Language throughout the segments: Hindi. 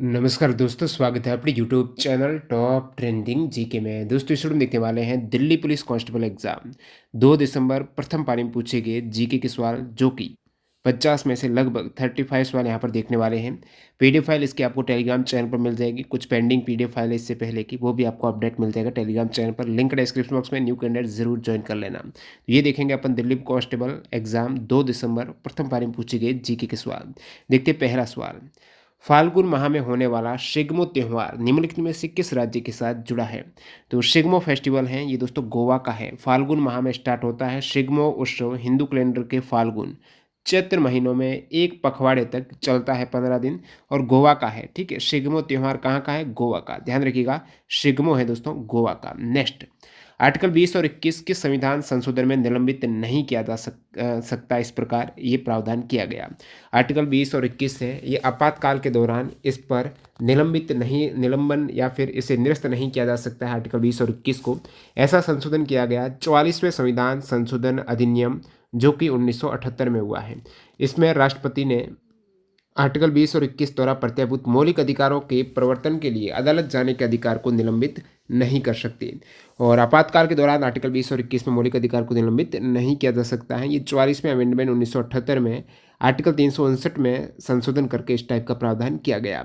नमस्कार दोस्तों, स्वागत है अपने YouTube channel top trending GK में। दोस्तों इस वीडियो में देखने वाले हैं दिल्ली पुलिस कांस्टेबल एग्जाम 2 दिसंबर प्रथम पारी में पूछे गए जीके के सवाल, जो कि 50 में से लगभग 35 सवाल यहाँ पर देखने वाले हैं। पीडीएफ फाइल इसकी आपको टेलीग्राम चैनल पर मिल जाएगी। कुछ पेंडिंग पीडीएफ फाइल है इससे पहले की, वो भी आपको अपडेट मिल जाएगा टेलीग्राम चैनल पर। लिंक डिस्क्रिप्शन बॉक्स में। न्यू कैंडिडेट जरूर ज्वाइन कर लेना। तो ये देखेंगे अपन दिल्ली कांस्टेबल एग्जाम 2 दिसंबर प्रथम पारी में पूछे गए जीके के सवाल। देखते हैं पहला सवाल। फाल्गुन माह में होने वाला शिग्मो त्यौहार निम्नलिखित में से किस राज्य के साथ जुड़ा है? तो शिग्मो फेस्टिवल है ये दोस्तों गोवा का है। फाल्गुन माह में स्टार्ट होता है। शिग्मो उत्सव हिंदू कैलेंडर के फाल्गुन चैत्र महीनों में एक पखवाड़े तक चलता है, 15 दिन, और गोवा का है। ठीक है, शिग्मो त्यौहार कहाँ का है? गोवा का। ध्यान रखिएगा, शिग्मो है दोस्तों गोवा का। नेक्स्ट, आर्टिकल 20 और 21 के संविधान संशोधन में निलंबित नहीं किया जा सकता, इस प्रकार ये प्रावधान किया गया। आर्टिकल 20 और 21 है, ये आपातकाल के दौरान इस पर निलंबन या फिर इसे निरस्त नहीं किया जा सकता है। आर्टिकल 20 और 21 को ऐसा संशोधन किया गया 44वें संविधान संशोधन अधिनियम, जो कि 1978 में हुआ है। इसमें राष्ट्रपति ने आर्टिकल 20 और 21 द्वारा प्रत्याभूत मौलिक अधिकारों के प्रवर्तन के लिए अदालत जाने के अधिकार को निलंबित नहीं कर सकते। और आपातकाल के दौरान आर्टिकल 20 और 21 में मौलिक अधिकार को निलंबित नहीं किया जा सकता है। ये 44वें अमेंडमेंट 1978 में आर्टिकल 359 में संशोधन करके इस टाइप का प्रावधान किया गया।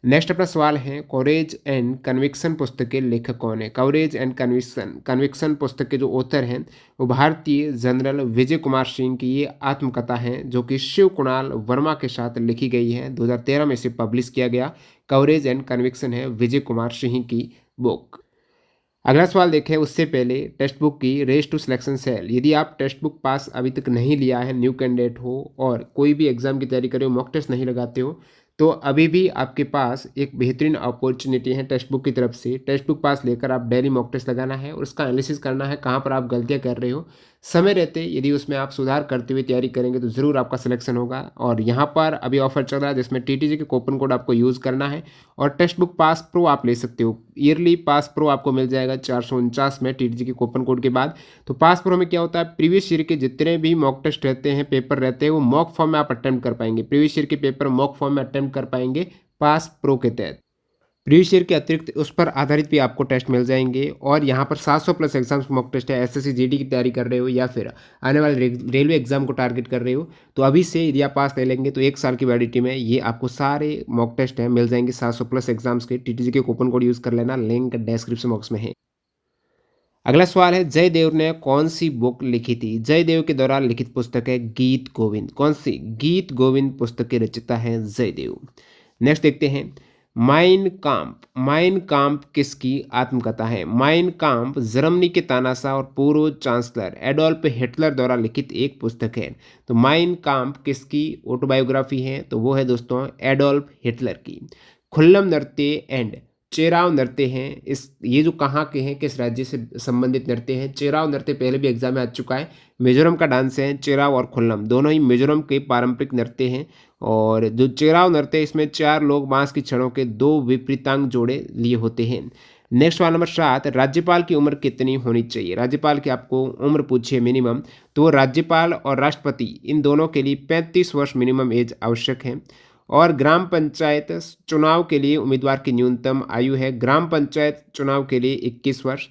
नेक्स्ट अपना सवाल है, कवरेज एंड कन्विक्शन पुस्तक के लेखक कौन है? कवरेज एंड कन्विक्शन पुस्तक के जो ऑथर हैं वो भारतीय जनरल विजय कुमार सिंह की ये आत्मकथा है, जो कि शिव कुणाल वर्मा के साथ लिखी गई है। 2013 में इसे पब्लिश किया गया। कवरेज एंड कन्विक्शन है विजय कुमार सिंह की बुक। अगला सवाल देखें उससे पहले टेक्स्ट बुक की रेस टू सिलेक्शन सेल। यदि आप टेक्स्ट बुक पास अभी तक नहीं लिया है, न्यू कैंडिडेट हो और कोई भी एग्जाम की तैयारी कर रहे हो, मॉक टेस्ट नहीं लगाते हो, तो अभी भी आपके पास एक बेहतरीन अपॉर्चुनिटी है टेक्स्ट बुक की तरफ से। टेक्स्ट बुक पास लेकर आप डेली मॉक टेस्ट लगाना है और उसका एनालिसिस करना है कहाँ पर आप गलतियाँ कर रहे हो। समय रहते यदि उसमें आप सुधार करते हुए तैयारी करेंगे तो ज़रूर आपका सिलेक्शन होगा। और यहाँ पर अभी ऑफर चल रहा है जिसमें टीटीजी के कूपन कोड आपको यूज़ करना है और टेक्स्ट बुक पास प्रो आप ले सकते हो। ईयरली पास प्रो आपको मिल जाएगा 449 में टीटीजी के कूपन कोड के बाद। तो पास प्रो में क्या होता है, प्रीवियस ईयर के जितने भी मॉक टेस्ट रहते हैं, पेपर रहते हैं, वो मॉक फॉर्म में आप अटेम्प्ट कर पाएंगे। प्रीवियस ईयर के पेपर मॉक फॉर्म में अटेम्प्ट कर पाएंगे पास प्रो के तहत। प्रीवियस ईयर के अतिरिक्त उस पर आधारित भी आपको टेस्ट मिल जाएंगे। और यहाँ पर 700 प्लस एग्जाम्स मॉक टेस्ट है। एसएससी जीडी की तैयारी कर रहे हो या फिर आने वाले रेलवे एग्जाम को टारगेट कर रहे हो, तो अभी से यदि आप पास ले लेंगे तो 1 साल की वैलिडिटी में ये आपको सारे मॉक टेस्ट हैं मिल जाएंगे 700 प्लस एग्जाम्स के। टीटीजी के कूपन कोड यूज़ कर लेना, लिंक डिस्क्रिप्शन बॉक्स में है। अगला सवाल है, जयदेव ने कौन सी बुक लिखी थी? जयदेव के दौरान लिखित पुस्तक है गीत गोविंद। कौन सी? गीत गोविंद पुस्तक के रचयिता हैं जयदेव। नेक्स्ट देखते हैं, माइन काम्प। माइन काम्प किसकी आत्मकथा है? माइन काम्प जर्मनी के तानाशाह और पूर्व चांसलर एडोल्फ हिटलर द्वारा लिखित एक पुस्तक है। तो माइन काम्प किसकी ऑटोबायोग्राफी है? तो वो है दोस्तों एडोल्फ हिटलर की। खुल्लम नृत्य एंड चेराव नृत्य हैं, ये जो कहाँ के हैं, किस राज्य से संबंधित नृत्य हैं? चेराव नृत्य पहले भी एग्जाम में आ चुका है। मिजोरम का डांस है चेराव और खुल्लम, दोनों ही मिजोरम के पारंपरिक नृत्य हैं। और जो चेराव नृत्य इसमें 4 लोग बांस की छड़ों के 2 विपरीतांग जोड़े लिए होते हैं। नेक्स्ट सवाल नंबर 7, राज्यपाल की उम्र कितनी होनी चाहिए? राज्यपाल की आपको उम्र पूछिए मिनिमम, तो राज्यपाल और राष्ट्रपति इन दोनों के लिए 35 वर्ष मिनिमम एज आवश्यक है। और ग्राम पंचायत चुनाव के लिए उम्मीदवार की न्यूनतम आयु है, ग्राम पंचायत चुनाव के लिए 21 वर्ष।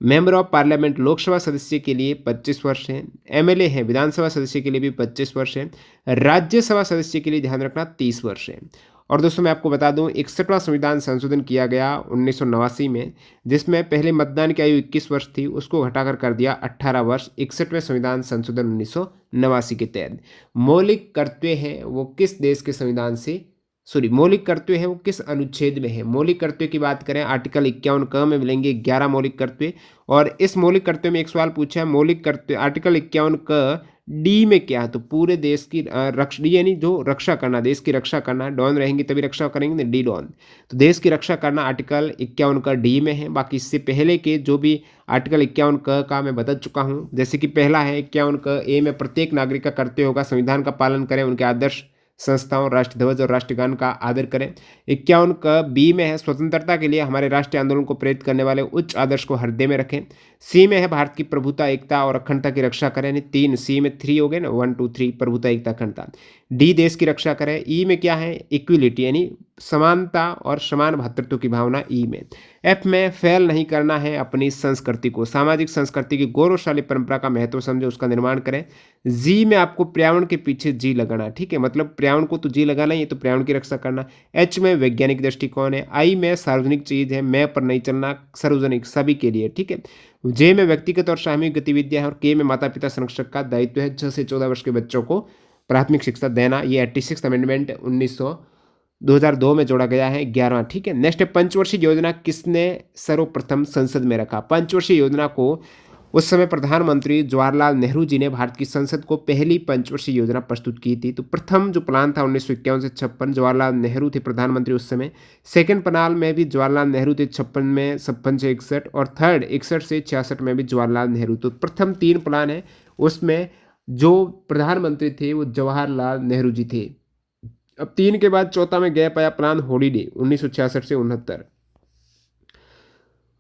मेंबर ऑफ पार्लियामेंट लोकसभा सदस्य के लिए 25 वर्ष है। एमएलए है विधानसभा सदस्य के लिए भी 25 वर्ष है। राज्यसभा सदस्य के लिए ध्यान रखना 30 वर्ष है। और दोस्तों मैं आपको बता दूं, 61वां संविधान संशोधन किया गया 1989 में, जिसमें पहले मतदान की आयु 21 वर्ष थी, उसको घटाकर कर दिया 18 वर्ष 61वें संविधान संशोधन 1989 के तहत। मौलिक कर्तव्य है वो किस देश के संविधान से, मौलिक कर्तव्य है वो किस अनुच्छेद में है? मौलिक कर्तव्य की बात करें आर्टिकल 51 क में मिलेंगे 11 मौलिक कर्तव्य। और इस मौलिक कर्तव्य में एक सवाल पूछा है, मौलिक कर्तव्य आर्टिकल 51 क डी में क्या है? तो पूरे देश की डी यानी जो रक्षा करना, देश की रक्षा करना, डॉन रहेंगे तभी रक्षा करेंगे, डी डॉन। तो देश की रक्षा करना आर्टिकल 51 का डी में है। बाकी इससे पहले के जो भी आर्टिकल 51 का मैं बता चुका हूँ, जैसे कि पहला है 51 क ए में प्रत्येक नागरिक का कर्तव्य होगा संविधान का पालन करें, उनके आदर्श संस्थाओं राष्ट्रध्वज और राष्ट्रगान का आदर करें। 51 का बी में है, स्वतंत्रता के लिए हमारे राष्ट्रीय आंदोलन को प्रेरित करने वाले उच्च आदर्श को हृदय में रखें। सी में है भारत की प्रभुता, एकता और अखंडता की रक्षा करें, यानी 3। सी में 3 हो गए ना, 1 2 3 प्रभुता, एकता, अखंडता। डी देश की रक्षा करें। ई में क्या है, इक्विलिटी यानी समानता और समान भ्रातृत्व की भावना ई में। एफ में फेल नहीं करना है अपनी संस्कृति को, सामाजिक संस्कृति की गौरवशाली परंपरा का महत्व समझे, उसका निर्माण करें। जी में आपको पर्यावरण के पीछे जी लगाना, ठीक है, मतलब पर्यावरण को तो जी लगाना ही है, तो पर्यावरण की रक्षा करना। एच में वैज्ञानिक दृष्टिकोण है। आई में सार्वजनिक चीज है, मैं पर नहीं चलना, सार्वजनिक सभी के लिए, ठीक है। जे में व्यक्तिगत और सामूहिक गतिविधियां हैं और के में माता पिता संरक्षक का दायित्व है 6 से 14 वर्ष के बच्चों को प्राथमिक शिक्षा देना। ये 86 अमेंडमेंट 2002 में जोड़ा गया है, 11वां, ठीक है। नेक्स्ट है पंचवर्षीय योजना किसने सर्वप्रथम संसद में रखा। पंचवर्षीय योजना को उस समय प्रधानमंत्री जवाहरलाल नेहरू जी ने भारत की संसद को पहली पंचवर्षीय योजना प्रस्तुत की थी। तो प्रथम जो प्लान था 1951 से 56, जवाहरलाल नेहरू थे प्रधानमंत्री उस समय। सेकंड प्लान में भी जवाहरलाल नेहरू थे 56 में, 56 से 61, और थर्ड 61 से 66 में भी जवाहरलाल नेहरू। तो प्रथम 3 प्लान है, उसमें जो प्रधानमंत्री थे वो जवाहरलाल नेहरू जी थे। अब 3 के बाद चौथा में गैप आया प्लान हॉलीडे 1966 से 69,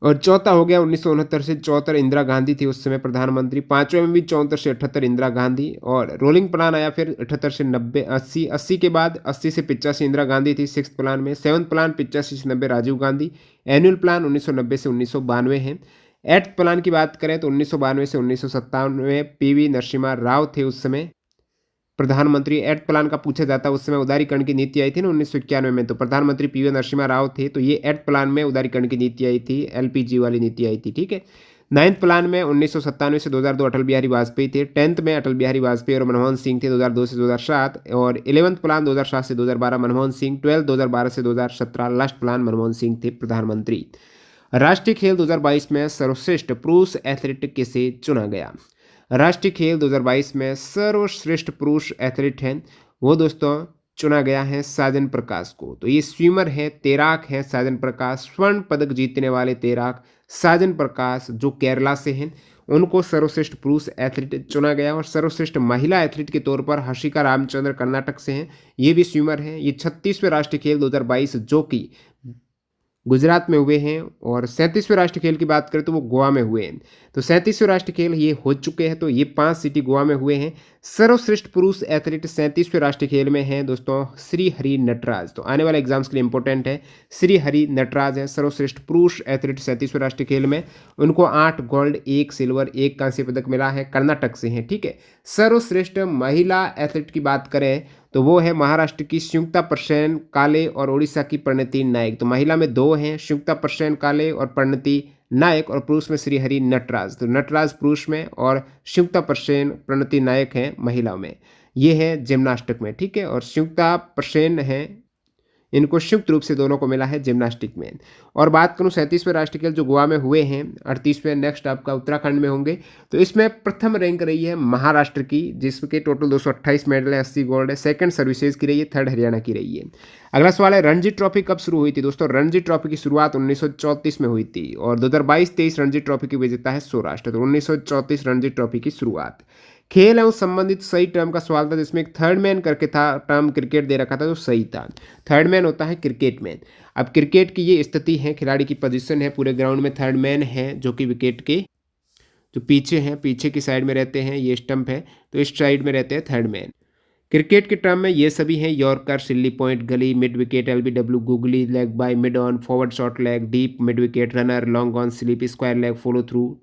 और चौथा हो गया 1969 से 74, इंदिरा गांधी थी उस समय प्रधानमंत्री। पांचवें में भी 74 से 78 इंदिरा गांधी, और रोलिंग प्लान आया फिर 78 से 90, 80, 80 के बाद 80 से 85 इंदिरा गांधी थी सिक्स प्लान में। सेवन्थ प्लान 85 से 90 राजीव गांधी। एनुअल प्लान 1990 से 1992 है। एट्थ प्लान की बात करें तो 1992 से 1997 में पीवी नरसिम्हा राव थे उस समय प्रधानमंत्री। एट प्लान का पूछा जाता है, उस समय उदारीकरण की नीति आई थी ना 1991 में, तो प्रधानमंत्री पीवी नरसिम्हा राव थे। तो ये एट प्लान में उदारीकरण की नीति आई थी, एलपीजी वाली नीति आई थी, ठीक है। नाइन्थ प्लान में 1997 से 2002 अटल बिहारी वाजपेयी थे। 10th में अटल बिहारी वाजपेयी और मनमोहन सिंह थे 2002 से 2007, और 11th प्लान 2007 से 2012 मनमोहन सिंह। 12 2012 से 2017 लास्ट प्लान मनमोहन सिंह थे प्रधानमंत्री। राष्ट्रीय खेल 2022 में सर्वश्रेष्ठ पुरुष एथलीट किसे चुना गया। राष्ट्रीय खेल 2022 में सर्वश्रेष्ठ पुरुष एथलीट हैं वो दोस्तों चुना गया है साजन प्रकाश को। तो ये स्विमर है, तैराक है साजन प्रकाश, स्वर्ण पदक जीतने वाले तैराक साजन प्रकाश जो केरला से हैं, उनको सर्वश्रेष्ठ पुरुष एथलीट चुना गया। और सर्वश्रेष्ठ महिला एथलीट के तौर पर हर्षिका रामचंद्र कर्नाटक से हैं, ये भी स्विमर हैं। ये 36वें राष्ट्रीय खेल 2022 जो कि गुजरात में हुए हैं, और 37वें राष्ट्रीय खेल की बात करें तो वो गोवा में हुए हैं। तो 37वें राष्ट्रीय खेल ये हो चुके हैं, तो ये 5 सिटी गोवा में हुए हैं। सर्वश्रेष्ठ पुरुष एथलीट 37वें राष्ट्रीय खेल में हैं दोस्तों श्री हरि नटराज। तो आने वाले एग्जाम्स के लिए इंपॉर्टेंट है, श्री हरि नटराज है सर्वश्रेष्ठ पुरुष एथलीट 37वें राष्ट्रीय खेल में। उनको 8 गोल्ड, 1 सिल्वर, 1 कांस्य पदक मिला है, कर्नाटक से हैं, ठीक है। सर्वश्रेष्ठ महिला एथलीट की बात करें तो वो है महाराष्ट्र की संयुक्ता प्रसेन काले और ओडिशा की परिणति नायक। तो महिला में 2 हैं, संयुक्ता प्रसेन काले और परिणति नायक, और पुरुष में श्रीहरि नटराज। तो नटराज पुरुष में और संयुक्ता प्रसेन प्रणति नायक हैं महिलाओं में। ये है जिम्नास्टिक में, ठीक है। और संयुक्ता प्रसेन है, इनको संयुक्त रूप से दोनों को मिला है जिम्नास्टिक में। और बात करूं 37वें राष्ट्रीय खेल जो गोवा में हुए हैं, 38वें नेक्स्ट आपका उत्तराखंड में होंगे। तो इसमें प्रथम रैंक रही है महाराष्ट्र की, जिसके टोटल 228 मेडल है, 80 गोल्ड है। सेकंड सर्विसेज की रही है, थर्ड हरियाणा की रही है। अगला सवाल है रणजी ट्रॉफी कब शुरू हुई थी दोस्तों। रणजी ट्रॉफी की शुरुआत 1934 में हुई थी, और 2022-23 रणजी ट्रॉफी की विजेता है सौराष्ट्र। तो 1934 रणजी ट्रॉफी की शुरुआत। खेल एवं संबंधित सही टर्म का सवाल था, जिसमें एक थर्ड मैन करके था, टर्म क्रिकेट दे रखा था, जो सही था। थर्ड मैन होता है क्रिकेट मैन। अब क्रिकेट की ये स्थिति है, खिलाड़ी की पोजीशन है पूरे ग्राउंड में, थर्ड मैन है जो कि विकेट के जो पीछे हैं, पीछे की साइड में रहते हैं, ये स्टंप है, तो इस साइड में रहते हैं थर्ड मैन। क्रिकेट के टर्म में ये सभी हैं, yorker, silly point, gully, mid wicket, LBW, googly, leg bye, mid on, forward shot leg, deep, mid wicket, runner, long on, slip, square leg, follow through,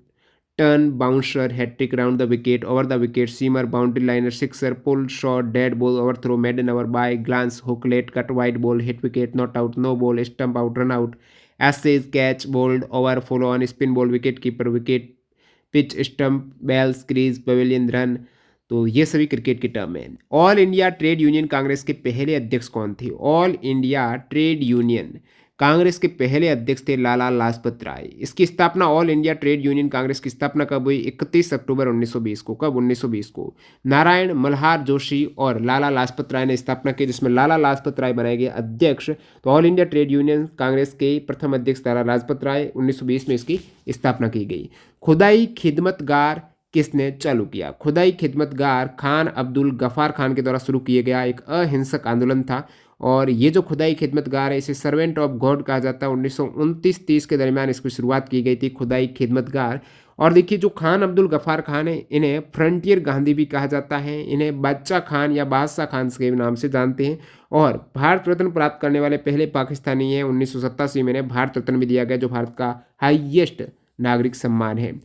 turn, bouncer, hattrick, round the wicket, over the wicket, seamer, boundary liner, sixer, pull, shot, dead ball, over throw, maiden over, bye, glance, hook, late, cut, wide ball, hit wicket, not out, no ball, stump out, run out, aces, catch, bowled, over, follow on, spin ball, wicket keeper, wicket, pitch, stump, bails, crease, pavilion, run. तो ये सभी क्रिकेट के टर्म हैं। All India Trade Union Congress के पहले अध्यक्ष कौन थे। All India Trade Union Congress के पहले अध्यक्ष थे लाला लाजपत राय। इसकी स्थापना, All India Trade Union Congress की स्थापना कब हुई। 31 अक्टूबर 1920 को। कब, 1920 को। नारायण मल्हार जोशी और लाला लाजपत राय ने स्थापना की, जिसमें लाला लाजपत राय बनाए गए अध्यक्ष। तो all India Trade Union Congress के प्रथम अध्यक्ष लाला लाजपत राय, 1920 में इसकी स्थापना की गई। खुदाई खिदमतगार किसने चालू किया। खुदाई खिदमतगार खान अब्दुल गफार खान के द्वारा शुरू किया गया एक अहिंसक आंदोलन था। और ये जो खुदाई खिदमतगार है, इसे सर्वेंट ऑफ गॉड कहा जाता है। 1929-30 के दरमियान इसकी शुरुआत की गई थी, खुदाई खिदमतगार। और देखिए जो खान अब्दुल गफ्फार खान है, इन्हें फ्रंटियर गांधी भी कहा जाता है, इन्हें बादशाह खान या बादशाह खान के नाम से जानते हैं। और भारत रत्न प्राप्त करने वाले पहले पाकिस्तानी हैं। 1987 में इन्हें भारत रत्न भी दिया गया, जो भारत का हाईएस्ट नागरिक सम्मान है।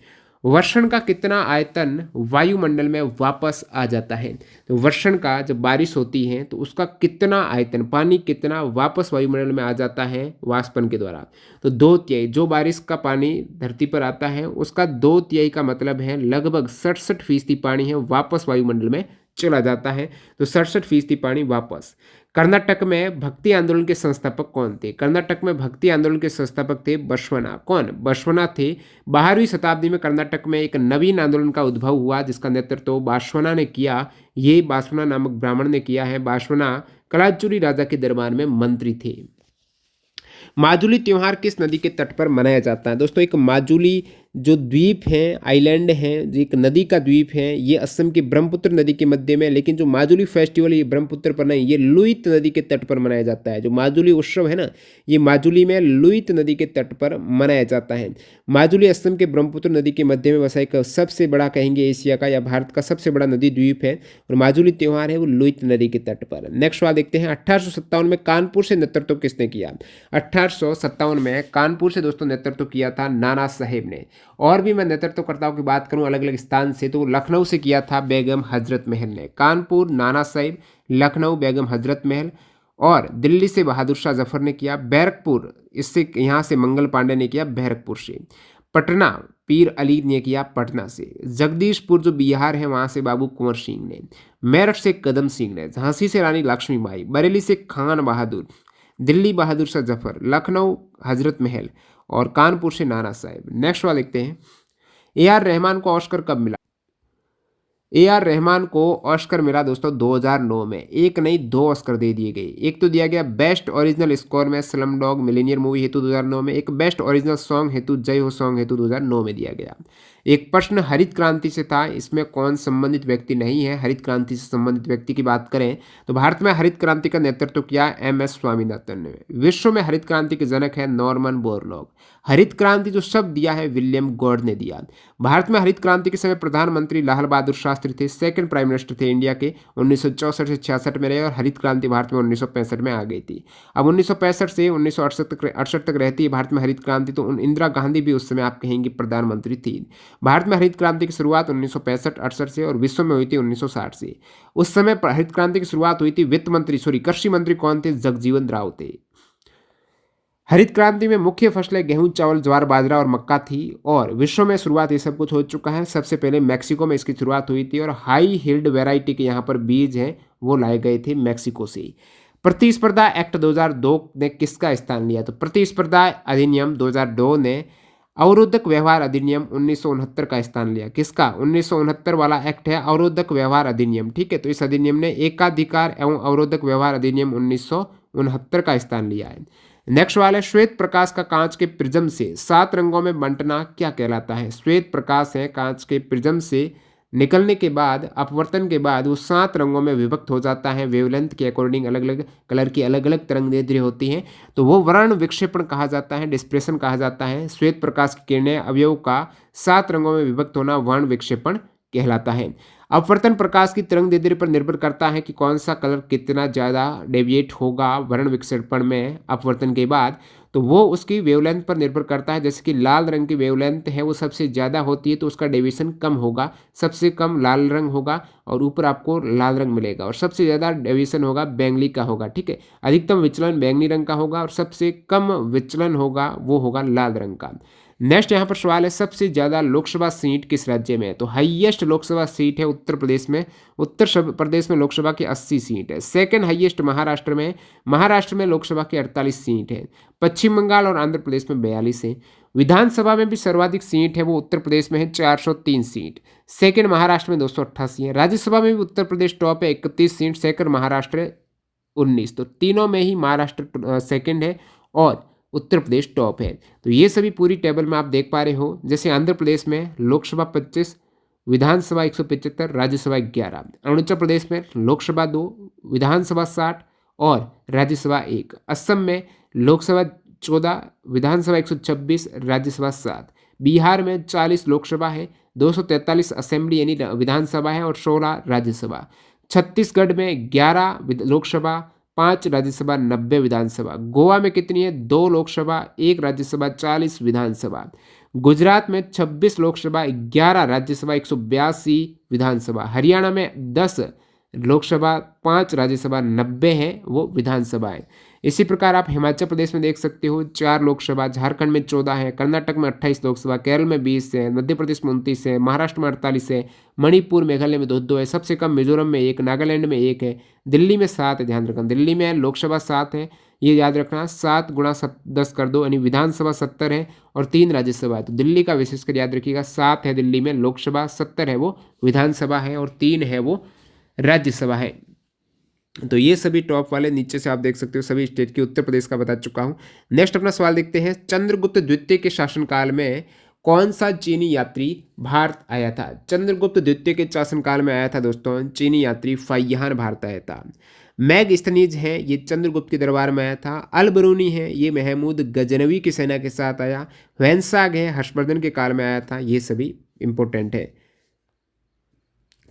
वर्षण का कितना आयतन वायुमंडल में वापस आ जाता है? तो वर्षण का जब बारिश होती है तो उसका कितना आयतन, पानी कितना वापस वायुमंडल में आ जाता है वाष्पन के द्वारा? तो 2/3। जो बारिश का पानी धरती पर आता है उसका 2/3 का मतलब है लगभग 67% पानी है वापस वायुमंडल में चला जाता है। तो 67% पानी वापस। कर्नाटक में भक्ति आंदोलन के संस्थापक कौन थे? कर्नाटक में भक्ति आंदोलन के संस्थापक थे बसवना। कौन? बसवना थे। 12वीं शताब्दी में कर्नाटक में एक नवीन आंदोलन का उद्भव हुआ जिसका नेतृत्व बासवना ने किया। ये बासवना नामक ब्राह्मण ने किया है। बासवना कलाचुरी राजा के दरबार में मंत्री थे। माजुली त्योहार किस नदी के तट पर मनाया जाता है? दोस्तों एक माजुली जो द्वीप है, आइलैंड है, जो एक नदी का द्वीप है, ये असम की ब्रह्मपुत्र नदी के मध्य में। लेकिन जो माजुली फेस्टिवल ये ब्रह्मपुत्र पर नहीं, ये लुइत नदी के तट पर मनाया जाता है। जो माजुली उत्सव है ना, ये माजुली में लुइत नदी के तट पर मनाया जाता है। माजुली असम के ब्रह्मपुत्र नदी के मध्य में बसा एक सबसे बड़ा, कहेंगे एशिया का या भारत का सबसे बड़ा नदी द्वीप है। और माजुली त्यौहार है वो लुइत नदी के तट पर। नेक्स्ट सवाल देखते हैं। 1857 में कानपुर से नेतृत्व किसने किया? 1857 में कानपुर से दोस्तों नेतृत्व किया था नाना साहेब ने। और भी मैं नेतृत्वकर्ताओं की बात करूं अलग अलग स्थान से, तो लखनऊ से किया था बेगम हजरत महल ने। कानपुर नाना साहिब, लखनऊ बेगम हजरत महल, और दिल्ली से बहादुर शाह जफर ने किया। बैरकपुर, इससे यहाँ से मंगल पांडे ने किया बैरकपुर से। पटना पीर अली ने किया पटना से। जगदीशपुर जो बिहार है वहाँ से बाबू कुंवर सिंह ने। मेरठ से कदम सिंह ने। झांसी से रानी लक्ष्मीबाई। बरेली से खान बहादुर। दिल्ली बहादुर शाह जफर। लखनऊ हजरत महल, और कानपुर से नाना साहेब। नेक्स्ट वाला देखते हैं। ए आर रहमान को ऑस्कर कब मिला? ए आर रहमान को ऑस्कर मिला दोस्तों 2009 में। एक नहीं, 2 ऑस्कर दे दिए गए। एक तो दिया गया बेस्ट ओरिजिनल स्कोर में स्लम डॉग मिलीनियर मूवी हेतु 2009 में। एक बेस्ट ओरिजिनल सॉन्ग हेतु जय हो सॉन्ग हेतु 2009 में दिया गया। एक प्रश्न हरित क्रांति से था, इसमें कौन संबंधित व्यक्ति नहीं है? हरित क्रांति से संबंधित व्यक्ति की बात करें तो भारत में हरित क्रांति का नेतृत्व किया एम.एस. स्वामीनाथन ने। विश्व में हरित क्रांति के जनक है नॉर्मन बोरलॉग। हरित क्रांति जो शब्द दिया है विलियम गॉड ने दिया। भारत में हरित क्रांति के समय प्रधानमंत्री लाल बहादुर शास्त्री थे, सेकंड प्राइम मिनिस्टर थे इंडिया के। 1964 से 66 में रहे और हरित क्रांति भारत में 1965 में आ गई थी। अब 1965 से 1968 तक रहती है भारत में हरित क्रांति। तो इंदिरा गांधी भी उस समय आप कहेंगे प्रधानमंत्री थी। भारत में हरित क्रांति की शुरुआत 1965-68 से और विश्व में हुई थी 1960 से। उस समय हरित क्रांति की शुरुआत हुई थी कृषि मंत्री कौन थे? जगजीवन राव थे। हरित क्रांति में मुख्य फसलें गेहूं, चावल, ज्वार, बाजरा और मक्का थी। और विश्व में शुरुआत ये सब कुछ हो चुका है। सबसे पहले मैक्सिको में इसकी शुरुआत हुई थी और हाई हिल्ड वेराइटी के यहाँ पर बीज हैं वो लाए गए थे मैक्सिको से। प्रतिस्पर्धा एक्ट 2002 ने किसका स्थान लिया? तो प्रतिस्पर्धा अधिनियम 2002 ने अवरोधक व्यवहार अधिनियम 1969 का स्थान लिया। किसका? 1969 वाला एक्ट है अवरोधक व्यवहार अधिनियम। ठीक है, तो इस अधिनियम ने एकाधिकार एवं अवरोधक व्यवहार अधिनियम 1969 का स्थान लिया है। नेक्स्ट वाला है श्वेत प्रकाश का कांच के प्रिज्म से 7 रंगों में बंटना क्या कहलाता है? श्वेत प्रकाश है कांच के प्रिज्म से निकलने के बाद, अपवर्तन के बाद वो 7 रंगों में विभक्त हो जाता है। वेवलेंथ के अकॉर्डिंग अलग अलग कलर की अलग अलग तरंगदैर्ध्य होती हैं, तो वो वर्ण विक्षेपण कहा जाता है, डिस्प्रेशन कहा जाता है। श्वेत प्रकाश की किरणें अवयव का 7 रंगों में विभक्त होना वर्ण विक्षेपण कहलाता है। अपवर्तन प्रकाश की तरंगदैर्ध्य पर निर्भर करता है कि कौन सा कलर कितना ज़्यादा डेविएट होगा वर्ण विक्षेपण में अपवर्तन के बाद, तो वो उसकी वेवलेंथ पर निर्भर करता है। जैसे कि लाल रंग की वेवलेंथ है वो सबसे ज़्यादा होती है तो उसका डेविएशन कम होगा, सबसे कम लाल रंग होगा और ऊपर आपको लाल रंग मिलेगा, और सबसे ज़्यादा डेविएशन होगा बैंगनी का होगा। ठीक है, अधिकतम विचलन बैंगनी रंग का होगा और सबसे कम विचलन होगा वो होगा लाल रंग का। नेक्स्ट यहाँ पर सवाल है सबसे ज़्यादा लोकसभा सीट किस राज्य में है? तो हाईएस्ट लोकसभा सीट है उत्तर प्रदेश में। उत्तर प्रदेश में लोकसभा की 80 सीट है। सेकंड हाईएस्ट महाराष्ट्र में। महाराष्ट्र में लोकसभा की 48 सीट है। पश्चिम बंगाल और आंध्र प्रदेश में 42 है। विधानसभा में भी सर्वाधिक सीट है वो उत्तर प्रदेश में है 403 सीट। सेकंड महाराष्ट्र में 288 है। राज्यसभा में भी उत्तर प्रदेश टॉप है 31 सीट। सेकंड महाराष्ट्र है 19। तो तीनों में ही महाराष्ट्र सेकंड है और उत्तर प्रदेश टॉप है। तो ये सभी पूरी टेबल में आप देख पा रहे हो। जैसे आंध्र प्रदेश में लोकसभा 25, विधानसभा 175, राज्यसभा 11। अरुणाचल प्रदेश में लोकसभा 2, विधानसभा 60 और राज्यसभा 1। असम में लोकसभा 14, विधानसभा 126, राज्यसभा 7। बिहार में 40 लोकसभा है, 243 असेंबली यानी विधानसभा है और 16 राज्यसभा। छत्तीसगढ़ में 11 लोकसभा, 5 राज्यसभा, 90 विधानसभा। गोवा में कितनी है? 2 लोकसभा, 1 राज्यसभा, 40 विधानसभा। गुजरात में 26 लोकसभा, 11 राज्यसभा, 182 विधानसभा। हरियाणा में 10 लोकसभा, 5 राज्यसभा, 90 है वो विधानसभाएं। इसी प्रकार आप हिमाचल प्रदेश में देख सकते हो 4 लोकसभा, झारखंड में 14 है, कर्नाटक में 28 लोकसभा, केरल में 20 है, मध्य प्रदेश में 29 है, महाराष्ट्र में 48 है, मणिपुर मेघालय में 2-2 है, सबसे कम मिजोरम में 1, नागालैंड में 1 है, दिल्ली में 7 है। ध्यान रखना दिल्ली में लोकसभा 7 है, ये याद रखना 7 गुणा 10 कर दो यानी विधानसभा 70 है और 3 राज्यसभा है। तो दिल्ली का विशेषकर याद रखिएगा 7 है दिल्ली में लोकसभा, 70 है वो विधानसभा है और 3 है वो राज्यसभा है। तो ये सभी टॉप वाले नीचे से आप देख सकते हो सभी स्टेट की। उत्तर प्रदेश का बता चुका हूँ। नेक्स्ट अपना सवाल देखते हैं, चंद्रगुप्त द्वितीय के शासनकाल में कौन सा चीनी यात्री भारत आया था? चंद्रगुप्त द्वितीय के शासनकाल में आया था दोस्तों चीनी यात्री फाहियान भारत आया था। मैगस्थनीज है ये चंद्रगुप्त के दरबार में आया था। अल बरूनी है ये महमूद गजनवी की सेना के साथ आया। वैनसाग है हर्षवर्धन के काल में आया था। ये सभी इंपॉर्टेंट है।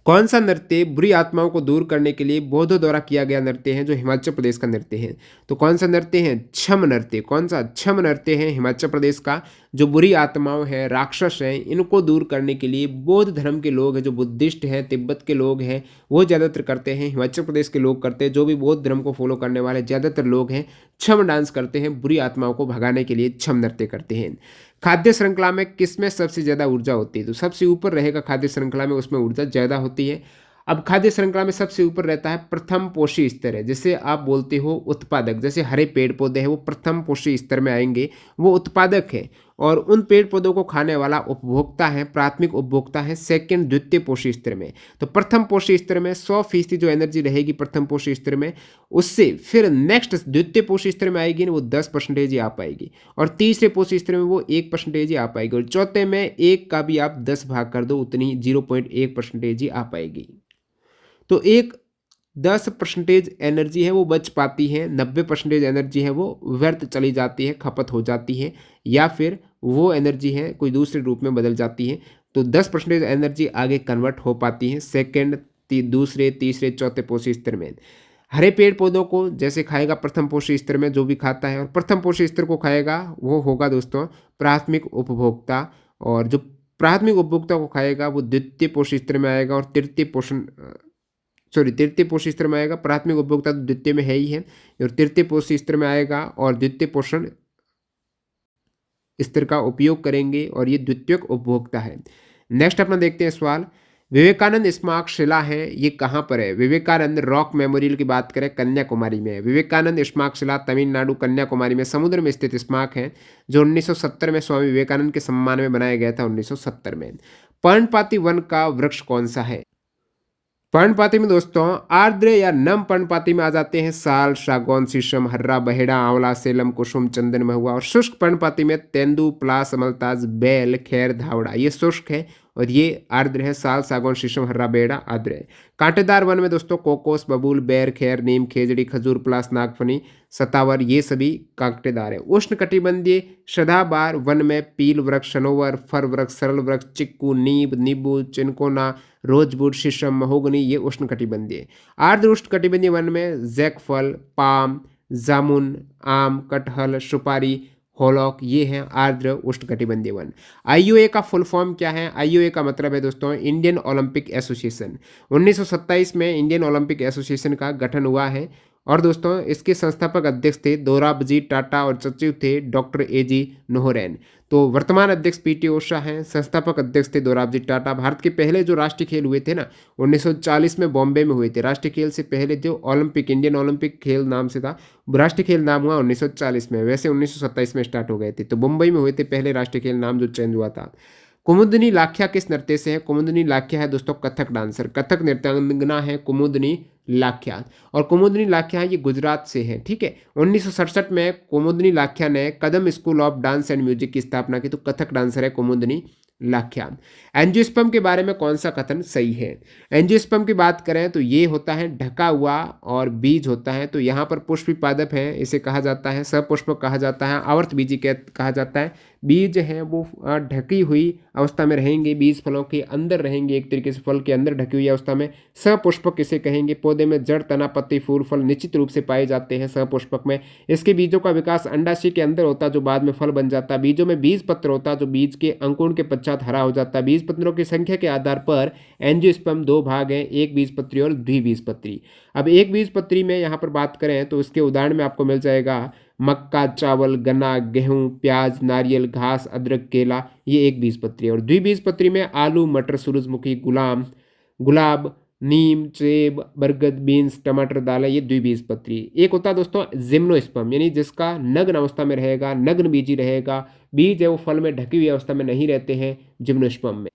कौन सा नृत्य बुरी आत्माओं को दूर करने के लिए बौद्धों द्वारा किया गया नृत्य है जो हिमाचल प्रदेश का नृत्य है? तो कौन सा नृत्य है? छम नृत्य। कौन सा? छम नृत्य है हिमाचल प्रदेश का। जो बुरी आत्माओं हैं, राक्षस हैं, इनको दूर करने के लिए बौद्ध धर्म के लोग हैं, जो बुद्धिस्ट हैं, तिब्बत के लोग हैं, वो ज़्यादातर करते हैं। हिमाचल प्रदेश के लोग करते हैं। जो भी बौद्ध धर्म को फॉलो करने वाले ज़्यादातर लोग हैं छम डांस करते हैं, बुरी आत्माओं को भगाने के लिए छम नृत्य करते हैं। खाद्य श्रृंखला में किसमें सबसे ज़्यादा ऊर्जा होती है? तो सबसे ऊपर रहेगा खाद्य श्रृंखला में, उसमें ऊर्जा ज़्यादा होती है। अब खाद्य श्रृंखला में सबसे ऊपर रहता है प्रथम पोषी स्तर है, जैसे आप बोलते हो उत्पादक, जैसे हरे पेड़ पौधे हैं वो प्रथम पोषी स्तर में आएंगे, वो उत्पादक है। और उन पेड़ पौधों को खाने वाला उपभोक्ता है, प्राथमिक उपभोक्ता है सेकंड द्वितीय पोषी स्तर में। तो प्रथम पोषी स्तर में 100% जो एनर्जी रहेगी प्रथम पोषी स्तर में, उससे फिर नेक्स्ट द्वितीय पोषी स्तर में आएगी ना वो 10% ही आ पाएगी, और तीसरे पोषी स्तर में वो 1% ही आ पाएगी, और चौथे में 1 का भी आप 10 भाग कर दो उतनी 0.1% ही आ पाएगी। तो एक 10% एनर्जी है वो बच पाती है, 90% एनर्जी है वो व्यर्थ चली जाती है, खपत हो जाती है, या फिर वो एनर्जी है कोई दूसरे रूप में बदल जाती है। तो 10% एनर्जी आगे कन्वर्ट हो पाती है सेकंड, दूसरे, तीसरे, चौथे पोषी स्तर में। हरे पेड़ पौधों को जैसे खाएगा प्रथम पोषी स्तर में जो भी खाता है, और प्रथम पोषी स्तर को खाएगा वो होगा दोस्तों प्राथमिक उपभोक्ता, और जो प्राथमिक उपभोक्ता को खाएगा वो द्वितीय पोषी स्तर में आएगा, और तृतीय पोषी स्तर में आएगा। प्राथमिक उपभोक्ता तो द्वितीय में है ही है, और तृतीय पोषी स्तर में आएगा और द्वितीय पोषण स्तर का उपयोग करेंगे, और ये द्वितीयक उपभोक्ता है। नेक्स्ट अपना देखते हैं सवाल, विवेकानंद स्मारक शिला है ये कहाँ पर है? विवेकानंद रॉक मेमोरियल की बात करें कन्याकुमारी में है। विवेकानंद स्मारक शिला तमिलनाडु कन्याकुमारी में समुद्र में स्थित स्मारक है, जो 1970 में स्वामी विवेकानंद के सम्मान में बनाया गया था 1970 में। पर्णपाती वन का वृक्ष कौन सा है? पर्णपाती में दोस्तों आर्द्र या नम पर्णपाती में आ जाते हैं साल, सागौन, शीशम, हर्रा, बहेड़ा, आंवला, सेलम, कुसुम, चंदन, महुआ। और शुष्क पर्णपाती में तेंदु, पलास, अमलताज, बेल, खैर, धावड़ा, ये शुष्क है, और ये आर्द्र है। साल, सागौन, शीशम, हर्रा, बहेड़ा आर्द्र है। कांटेदार वन में दोस्तों कोकोस, बबूल, बेर, खैर, नीम, खेजड़ी, खजूर, पलास, नागफनी, सतावर, ये सभी कांटेदार है। उष्ण कटिबंधीय सदाबहार वन में पील वृक्ष, सनोवर, फर वृक्ष, सरल वृक्ष, चिक्कू, नीम, नींबू, चिनकोना, रोजवुड, शीशम, महोगनी, ये उष्ण कटिबंधीय। आर्द्र उष्ण कटिबंधीय वन में जैकफल, पाम, जामुन, आम, कटहल, सुपारी, होलॉक, ये हैं आर्द्र उष्ण कटिबंधीय वन। आईओए का फुल फॉर्म क्या है? आईओए का मतलब है दोस्तों इंडियन ओलंपिक एसोसिएशन। 1927 में इंडियन ओलंपिक एसोसिएशन का गठन हुआ है, और दोस्तों इसके संस्थापक अध्यक्ष थे दोराबजी टाटा, और सचिव थे डॉक्टर एजी नोहरैन। तो वर्तमान अध्यक्ष पीटी उषा हैं, संस्थापक अध्यक्ष थे दोराबजी टाटा। भारत के पहले जो राष्ट्रीय खेल हुए थे ना 1940 में बॉम्बे में हुए थे। राष्ट्रीय खेल से पहले जो ओलंपिक, इंडियन ओलंपिक खेल नाम से था, राष्ट्रीय खेल नाम हुआ 1940 में, वैसे 1927 में स्टार्ट हो गए थे। तो मुंबई में हुए थे पहले राष्ट्रीय खेल, नाम जो चेंज हुआ था। कुमुदनी लाख्या किस नृत्य से है? कुमुदनी लाख्या है दोस्तों कथक डांसर, कथक नृत्यांगना है कुमुदनी लाख्या, और कुमुदनी लाख्या ये गुजरात से है। ठीक है, 1967 में कुमुदनी लाख्या ने Kadam school of dance and music की स्थापना की। तो कथक डांसर है कुमुदनी व्याख्या। एंजियोस्पर्म के बारे में कौन सा कथन सही है? एंजियोस्पर्म की बात करें तो ये होता है ढका हुआ और बीज होता है, तो यहाँ पर पुष्पी पादप है, इसे कहा जाता है सपुष्पक कहा जाता है, आवर्त बीजी कहा जाता है। बीज हैं वो ढकी हुई अवस्था में रहेंगे, बीज फलों के अंदर रहेंगे, एक तरीके से फल के अंदर ढकी हुई अवस्था में सपुष्पक इसे कहेंगे। पौधे में जड़, तना, पत्ती, फूल, फल निश्चित रूप से पाए जाते हैं सपुष्पक में। इसके बीजों का विकास अंडाशय के अंदर होता है जो बाद में फल बन जाता है। बीजों में बीज पत्र होता है जो बीज के अंकुरण के पश्चात हरा हो जाता है। बीज पत्रों की संख्या के आधार पर एंजियोस्पर्म दो भाग हैं, एक बीजपत्री और द्विबीजपत्री। अब एक बीजपत्री में यहाँ पर बात करें तो इसके उदाहरण में आपको मिल जाएगा मक्का, चावल, गन्ना, गेहूं, प्याज, नारियल, घास, अदरक, केला, ये एक बीजपत्री है। और द्विबीजपत्री में आलू, मटर, सूरजमुखी, गुलाब, नीम, सेब, बरगद, बीन्स, टमाटर, दालें, ये द्विबीजपत्री। एक होता है दोस्तों जिम्नोस्पर्म, यानी जिसका नग्न अवस्था में रहेगा, नग्न बीजी रहेगा, बीज है वो फल में ढकी हुई अवस्था में नहीं रहते हैं जिम्नोस्पर्म में।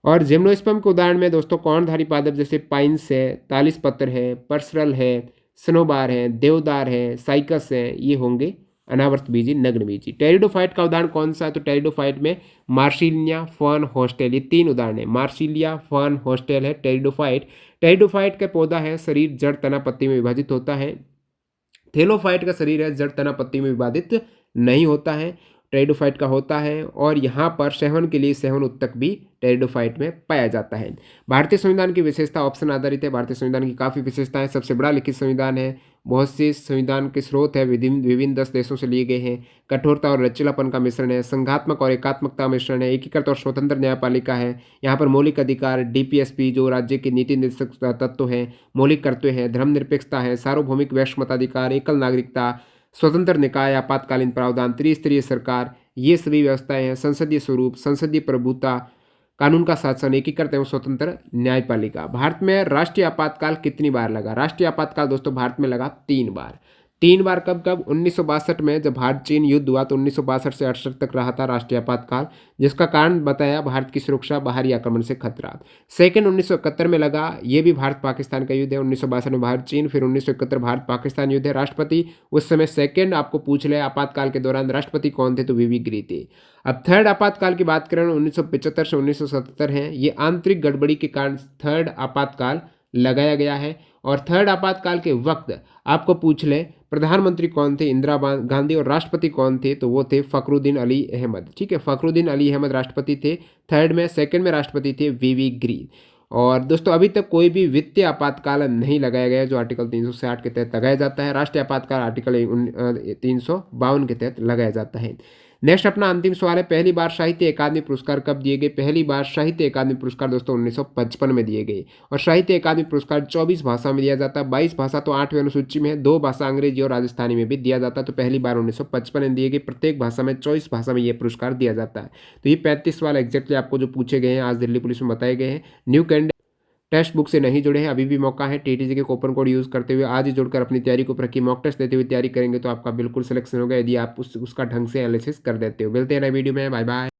और जिम्नोस्पर्म के उदाहरण में दोस्तों कौनधारी पादप जैसे पाइन्स है, तालिस पत्र है, पर्सरल है, सनोबार है, देवदार है, साइकस है, ये होंगे अनावर्त बीजी नग्न बीजी। टेरिडोफाइट का उदाहरण कौन सा है? तो टेरिडोफाइट में मार्सिलिया, फर्न, हॉस्टेल, ये तीन उदाहरण है। मार्सिलिया, फर्न, हॉस्टेल है टेरिडोफाइट। टेरिडोफाइट का पौधा है, शरीर जड़, तना, पत्ती में विभाजित होता है। थेलोफाइट का शरीर है, जड़, तना, पत्ती में विभाजित नहीं होता है। टेरिडोफाइट का होता है और यहाँ पर सेवन के लिए सेवन उत्तक भी टेरिडोफाइट में पाया जाता है। भारतीय संविधान की विशेषता ऑप्शन आधारित है। भारतीय संविधान की काफ़ी विशेषताएं, सबसे बड़ा लिखित संविधान है, बहुत से संविधान के स्रोत है विभिन्न 10 देशों से लिए गए हैं, कठोरता और लचीलापन का मिश्रण है, संघात्मक और एकात्मकता का मिश्रण है, एकीकृत और स्वतंत्र न्यायपालिका है, यहाँ पर मौलिक अधिकार, डीपीएसपी जो राज्य के नीति निर्देशक तत्व हैं, मौलिक कर्तव्य है, धर्मनिरपेक्षता है, सार्वभौमिक वैश्विक मताधिकार, एकल नागरिकता, स्वतंत्र निकाय, आपातकालीन प्रावधान, त्रिस्तरीय सरकार, ये सभी व्यवस्थाएं हैं, संसदीय स्वरूप, संसदीय प्रभुता, कानून का शासन, एकीकृत एवं स्वतंत्र न्यायपालिका। भारत में राष्ट्रीय आपातकाल कितनी बार लगा? राष्ट्रीय आपातकाल दोस्तों भारत में लगा 3 बार। 3 बार कब कब? 1962 में जब भारत चीन युद्ध हुआ तो 1962 से 68 तक रहा था राष्ट्रीय आपातकाल, जिसका कारण बताया भारत की सुरक्षा, बाहरी आक्रमण से खतरा। सेकंड 1971 में लगा, ये भी भारत पाकिस्तान का युद्ध है। 1962 में भारत चीन, फिर 1971 भारत पाकिस्तान युद्ध है। राष्ट्रपति उस समय सेकंड आपको पूछ ले आपातकाल के दौरान राष्ट्रपति कौन थे? तो वीवी गिरी थे। अब थर्ड आपातकाल की बात करें 1975 से 1977 है, ये आंतरिक गड़बड़ी के कारण थर्ड आपातकाल लगाया गया है। और थर्ड आपातकाल के वक्त आपको पूछ ले प्रधानमंत्री कौन थे? इंदिरा गांधी। और राष्ट्रपति कौन थे? तो वो थे फखरुद्दीन अली अहमद। ठीक है, फखरुद्दीन अली अहमद राष्ट्रपति थे थर्ड में। सेकंड में राष्ट्रपति थे वीवी गिरी। और दोस्तों अभी तक कोई भी वित्तीय आपातकाल नहीं लगाया गया जो आर्टिकल 360 के तहत लगाया जाता है। राष्ट्रीय आपातकाल आर्टिकल 352 के तहत लगाया जाता है। नेक्स्ट अपना अंतिम सवाल है, पहली बार साहित्य अकादमी पुरस्कार कब दिए गए? पहली बार साहित्य अकादमी पुरस्कार दोस्तों 1955 में दिए गए। और साहित्य अकादमी पुरस्कार 24 भाषा में दिया जाता है। 22 भाषा तो 8वीं अनुसूची में है, 2 भाषा अंग्रेजी और राजस्थानी में भी दिया जाता है। तो पहली बार 1955 में दिए गए। प्रत्येक भाषा में 24 भाषा में ये पुरस्कार दिया जाता है। तो ये 35 सवाल एग्जैक्टली आपको जो पूछे गए हैं आज दिल्ली पुलिस में बताए गए हैं। न्यू कैंडिडेट टेक्स्ट बुक से नहीं जुड़े हैं, अभी भी मौका है। टीटीजी के कूपन कोड यूज़ करते हुए आज ही जुड़कर अपनी तैयारी को रखिए। मॉक टेस्ट देते हुए तैयारी करेंगे तो आपका बिल्कुल सिलेक्शन होगा, यदि आप उसका ढंग से एनालिसिस कर देते हो। मिलते हैं नए वीडियो में, बाय बाय।